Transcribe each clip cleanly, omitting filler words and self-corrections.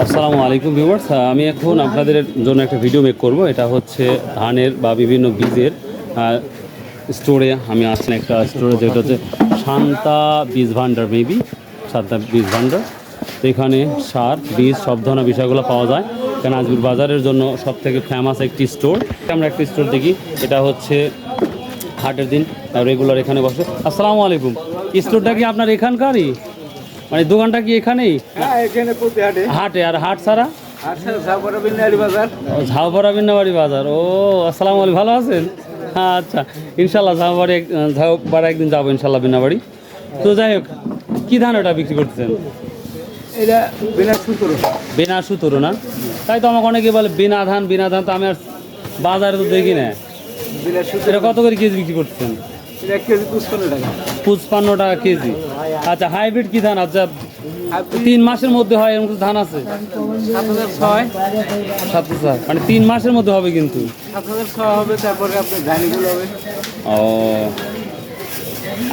আসসালামু আলাইকুম ভিউয়ার্স, আমি এখন আপনাদের জন্য একটা ভিডিও মেক করব। এটা হচ্ছে ধানের বা বিভিন্ন বীজের স্টোরে আমি আসছি, একটা স্টোরে যেটা হচ্ছে শান্তা বীজ ভাণ্ডার, মেবি শান্তা বীজ ভাণ্ডার। তো এখানে সার বীজ সব ধরনের বিষয়গুলো পাওয়া যায়, কারণ আজমির বাজারের জন্য সব থেকে ফেমাস একটি স্টোর। আমরা একটা স্টোর দেখি, এটা হচ্ছে হাটের দিন রেগুলার এখানে বসে। আসসালামু আলাইকুম, স্টোরটা কি আপনার এখানকারই, মানে দোকানটা কি এখানেই? হাটে আর হাট ছাড়া ঝাউপাড়া বিন্নাবাড়ি বাজার। ও আসসালামু আলাইকুম, ভালো আছেন? হ্যাঁ আচ্ছা, ইনশাল্লাহ ঝাউপাড়া একদিন যাবো ইনশাল্লাহ বিন্নাবাড়ি। তো যাই হোক, কী ধান ওটা বিক্রি করতেছেন? এটা বেনা সুতরো না? তাই তো আমাকে অনেকে বলে বেনা ধান, বেনা ধান, তো আমি আর বাজারে তো দেখি না। এটা কত করে কেজি বিক্রি করতেছেন? 55 টাকা কেজি। আচ্ছা, হাইব্রিড কি ধান? আচ্ছা, 3 মাসের মধ্যে হয় এরকম ধান আছে? 7,000, মানে 3 মাসের মধ্যে হবে কিন্তু। 7,006 হবে, তারপরে আপনার ধানিগুলো হবে। ও,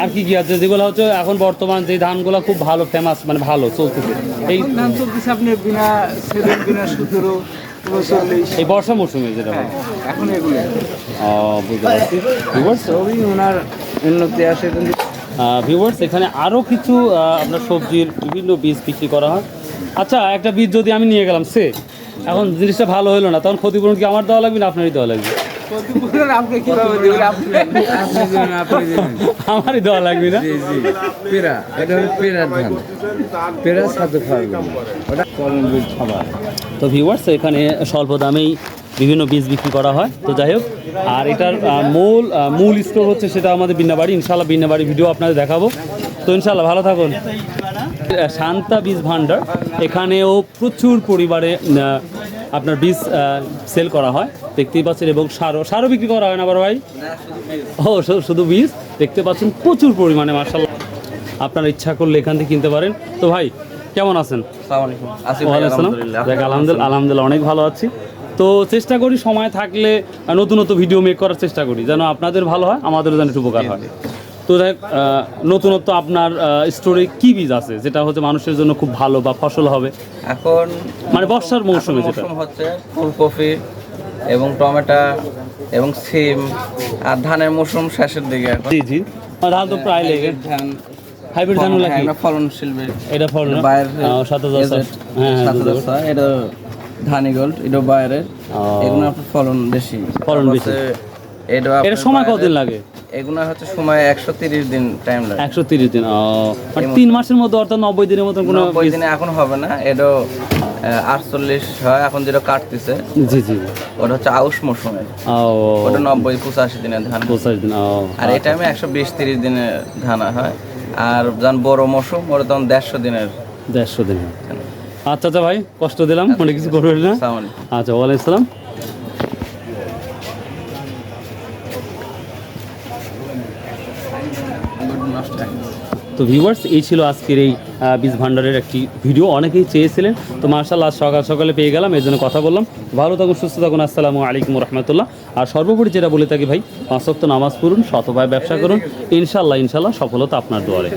আর কি কি আছে যেগুলো হচ্ছে এখন বর্তমান যে ধানগুলো খুব ভালো ফেমাস, মানে ভালো চলতেছে? এই ধান চলতেছে আপনার বিনা 7, বিনা 17, 39 এই বর্ষা মৌসুমে যেটা হয় এখন এগুলো। বুঝতে পারছি ভিউয়ার্স। সবই ওনার উন্নতি আসে। ভিউয়ার্স, এখানে আরও কিছু আপনার সবজির বিভিন্ন বীজ বিক্রি করা হয়। আচ্ছা, একটা বীজ যদি আমি নিয়ে গেলাম, এখন জিনিসটা ভালো হলো না, তখন ক্ষতিপূরণ কি আমার দেওয়া লাগবে না আপনারই দেওয়া লাগবে? আমারই দেওয়া লাগবে না? তো ভিউয়ার্স, এখানে স্বল্প দামেই বিভিন্ন বীজ বিক্রি করা হয়। তো যাই হোক, আর এটার মূল স্টোর হচ্ছে সেটা আমাদের বিন্নাবাড়ি। ইনশাল্লাহ বিন্নাবাড়ি ভিডিও আপনাদের দেখাবো। তো ইনশাল্লাহ ভালো থাকুন। শান্তা বীজ ভাণ্ডার, এখানেও প্রচুর পরিমাণে আপনার বীজ সেল করা হয়, দেখতেই পাচ্ছেন। এবং সারও বিক্রি করা হয় না বড় ভাই? ও, শুধু বীজ দেখতে পাচ্ছেন প্রচুর পরিমাণে, মাশাআল্লাহ। আপনার ইচ্ছা করলে এখান থেকে কিনতে পারেন। তো ভাই কেমন আছেন? আলহামদুলিল্লাহ অনেক ভালো আছি। তো চেষ্টা করি সময় থাকলে নতুন নতুন ভিডিও মেক করার চেষ্টা করি, যেন আপনাদের ভালো হয়, আমাদেরও যেন একটু উপকার হয়। তো দেখ, নতুনত্ব আপনার স্টোরে কি বীজ আছে যেটা হচ্ছে মানুষের জন্য খুব ভালো বা ফসল হবে এখন, মানে বর্ষার মৌসুমে? যেটা হচ্ছে ফুলকপি এবং টমেটো এবং সিম, আর ধানের মৌসুম শেষের দিকে। জি জি, ধান তো প্রায় লেগে। ধান হাইব্রিড ধান লাগে, ফলনশীল। এটা ফলন 7,000, এটা ধানি গোল্ড, এটা বাইরের। এগুলো আপনার ফলন বেশি। এটা সময় কতদিন লাগে? এগুলো হচ্ছে সময় 130 দিন টাইম লাগে। 130 দিন, মানে 3 মাসের মধ্যে, অর্থাৎ 90 দিনের মতন। কোনো 90 দিনে এখন হবে না, এটা 48 হয় এখন যেটা কাটতেছে। জি জি, ওটা হচ্ছে আউশ মৌসুমে। ওটা 90-85 দিনের ধান। 85 দিন। আর এই টাইমে 120-30 দিনের ধান হয়। আর যখন বড় মৌসুম, ওটা তখন 150 দিনের। 150 দিন। আচ্ছা আচ্ছা ভাই, কষ্ট দিলাম, অনেক কিছু করবেন না। আচ্ছা, ওয়ালাইকুম আসসালাম। তো ভিউয়ার্স, এই ছিল আজকের এই বীজ ভাণ্ডারের একটি ভিডিও। অনেকেই চেয়েছিলেন, তো মাশাআল্লাহ সকাল সকালে পেয়ে গেলাম, এই জন্য কথা বললাম। ভালো থাকুন, সুস্থ থাকুন। আসসালামু আলাইকুম রহমতুল্লাহ। আর সর্বোপরি যেটা বলে থাকি ভাই, 5 ওয়াক্ত নামাজ পড়ুন, শতভাবে ব্যবসা করুন, ইনশাল্লাহ সফলতা আপনার দুয়ারে।